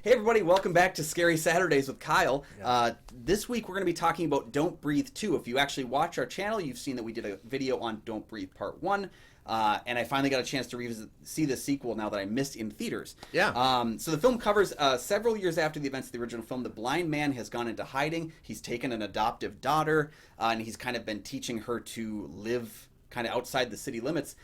Hey everybody, welcome back to Scary Saturdays with Kyle. Yeah. This week we're going to be talking about Don't Breathe 2. If you actually watch our channel, you've seen that we did a video on Don't Breathe Part 1. And I finally got a chance to see the sequel now that I missed in theaters. Yeah. So the film covers several years after the events of the original film. The blind man has gone into hiding. He's taken an adoptive daughter, and he's kind of been teaching her to live kind of outside the city limits.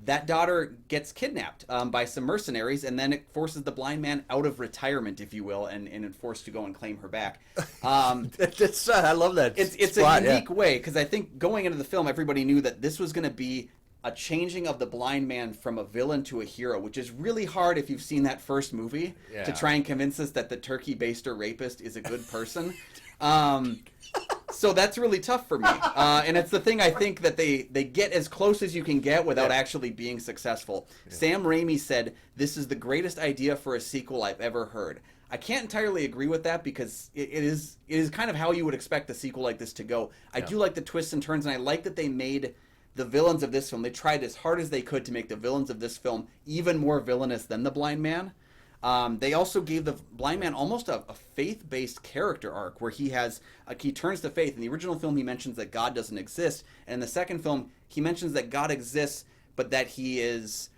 That daughter gets kidnapped by some mercenaries, and then it forces the blind man out of retirement, if you will, and forced to go and claim her back. I love that. It's spot, a unique way, because I think going into the film, everybody knew that this was going to be a changing of the blind man from a villain to a hero, which is really hard if you've seen that first movie to try and convince us that the turkey baster rapist is a good person. So that's really tough for me. And it's the thing I think that they get as close as you can get without actually being successful. Yeah. Sam Raimi said, "This is the greatest idea for a sequel I've ever heard." I can't entirely agree with that because it is kind of how you would expect a sequel like this to go. I do like the twists and turns, and I like that they made the villains of this film, they tried as hard as they could to make the villains of this film even more villainous than the blind man. They also gave the blind man almost a faith-based character arc where he turns to faith. In the original film, he mentions that God doesn't exist, and in the second film, he mentions that God exists, but that he is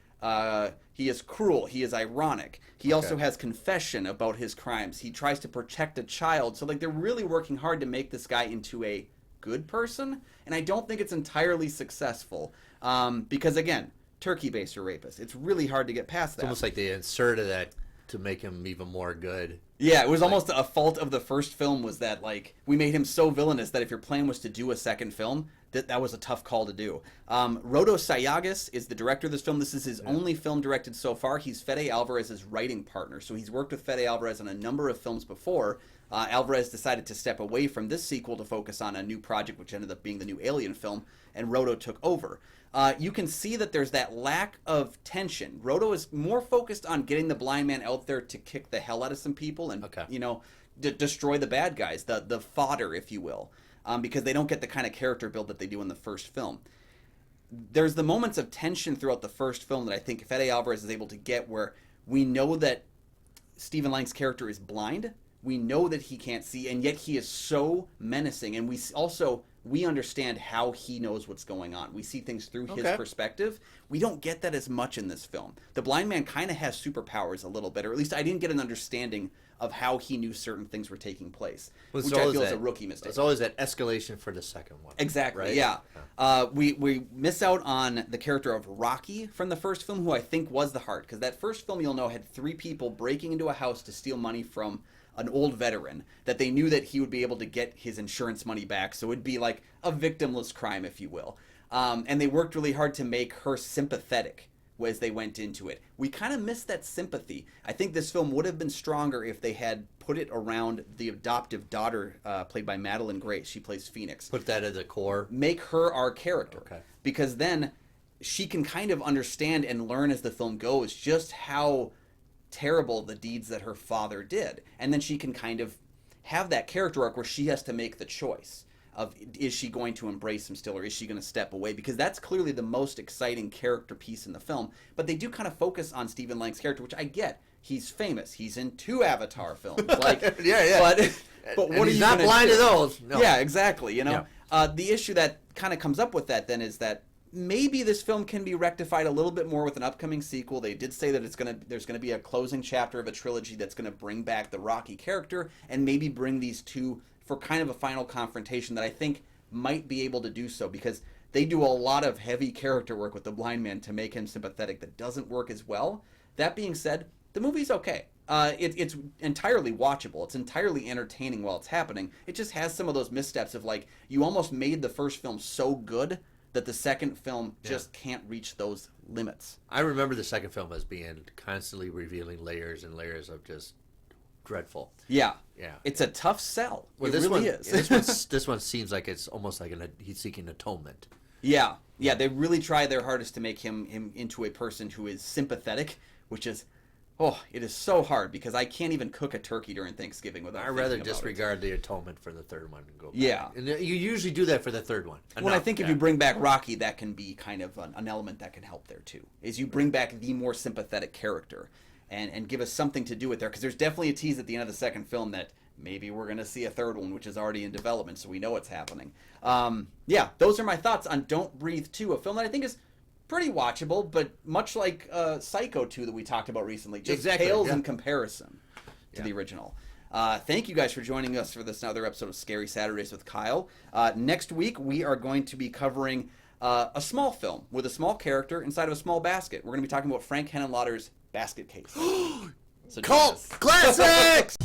cruel, he is ironic. He also has confession about his crimes. He tries to protect a child. So like they're really working hard to make this guy into a good person, and I don't think it's entirely successful because again, turkey baster rapist. It's really hard to get past that. It's almost like they inserted that to make him even more good. Yeah, it was almost a fault of the first film was that like we made him so villainous that if your plan was to do a second film, that was a tough call to do. Rodo Sayagas is the director of this film. This is his only film directed so far. He's Fede Alvarez's writing partner, so he's worked with Fede Alvarez on a number of films before. Alvarez decided to step away from this sequel to focus on a new project, which ended up being the new Alien film, and Rodo took over. You can see that there's that lack of tension. Rodo is more focused on getting the blind man out there to kick the hell out of some people and, destroy the bad guys, the fodder, if you will, because they don't get the kind of character build that they do in the first film. There's the moments of tension throughout the first film that I think Fede Alvarez is able to get where we know that Stephen Lang's character is blind. We know that he can't see, and yet he is so menacing. And we understand how he knows what's going on. We see things through his perspective. We don't get that as much in this film. The blind man kind of has superpowers a little bit, or at least I didn't get an understanding of how he knew certain things were taking place, which I feel is a rookie mistake. It's always that escalation for the second one. Exactly, right? Yeah. We miss out on the character of Rocky from the first film, who I think was the heart, because that first film, you'll know, had 3 people breaking into a house to steal money from an old veteran that they knew that he would be able to get his insurance money back, so it'd be like a victimless crime, if you will. And they worked really hard to make her sympathetic as they went into it. We kind of missed that sympathy. I think this film would have been stronger if they had put it around the adoptive daughter played by Madeline Grace. She plays Phoenix. Put that at the core. Make her our character. Okay. Because then she can kind of understand and learn as the film goes just how terrible the deeds that her father did, and then she can kind of have that character arc where she has to make the choice of, is she going to embrace him still, or is she going to step away, because that's clearly the most exciting character piece in the film. But they do kind of focus on Stephen Lang's character, which I get. He's famous. He's in 2 Avatar films. Like, but what are you not blind to those? No. Yeah, exactly. The issue that kind of comes up with that then is that maybe this film can be rectified a little bit more with an upcoming sequel. They did say that there's going to be a closing chapter of a trilogy that's going to bring back the Rocky character and maybe bring these two for kind of a final confrontation that I think might be able to do so, because they do a lot of heavy character work with the blind man to make him sympathetic that doesn't work as well. That being said, the movie's okay. It's entirely watchable. It's entirely entertaining while it's happening. It just has some of those missteps of like, you almost made the first film so good that the second film just can't reach those limits. I remember the second film as being constantly revealing layers and layers of just dreadful. Yeah. Yeah. It's a tough sell. Well, it really is. This one seems like it's almost like he's seeking atonement. Yeah. Yeah, they really try their hardest to make him into a person who is sympathetic, which is, it is so hard because I can't even cook a turkey during Thanksgiving without I'd rather disregard the atonement for the third one and go back. Yeah. And you usually do that for the third one. Well, I think if you bring back Rocky, that can be kind of an element that can help there too, is you bring back the more sympathetic character. and give us something to do with there, because there's definitely a tease at the end of the second film that maybe we're going to see a third one, which is already in development, so we know it's happening. Yeah, those are my thoughts on Don't Breathe 2, a film that I think is pretty watchable, but much like Psycho 2 that we talked about recently, just pales in comparison to the original. Thank you guys for joining us for this another episode of Scary Saturdays with Kyle. Next week, we are going to be covering a small film with a small character inside of a small basket. We're going to be talking about Frank Henenlotter's Basket Case. Cult Classics!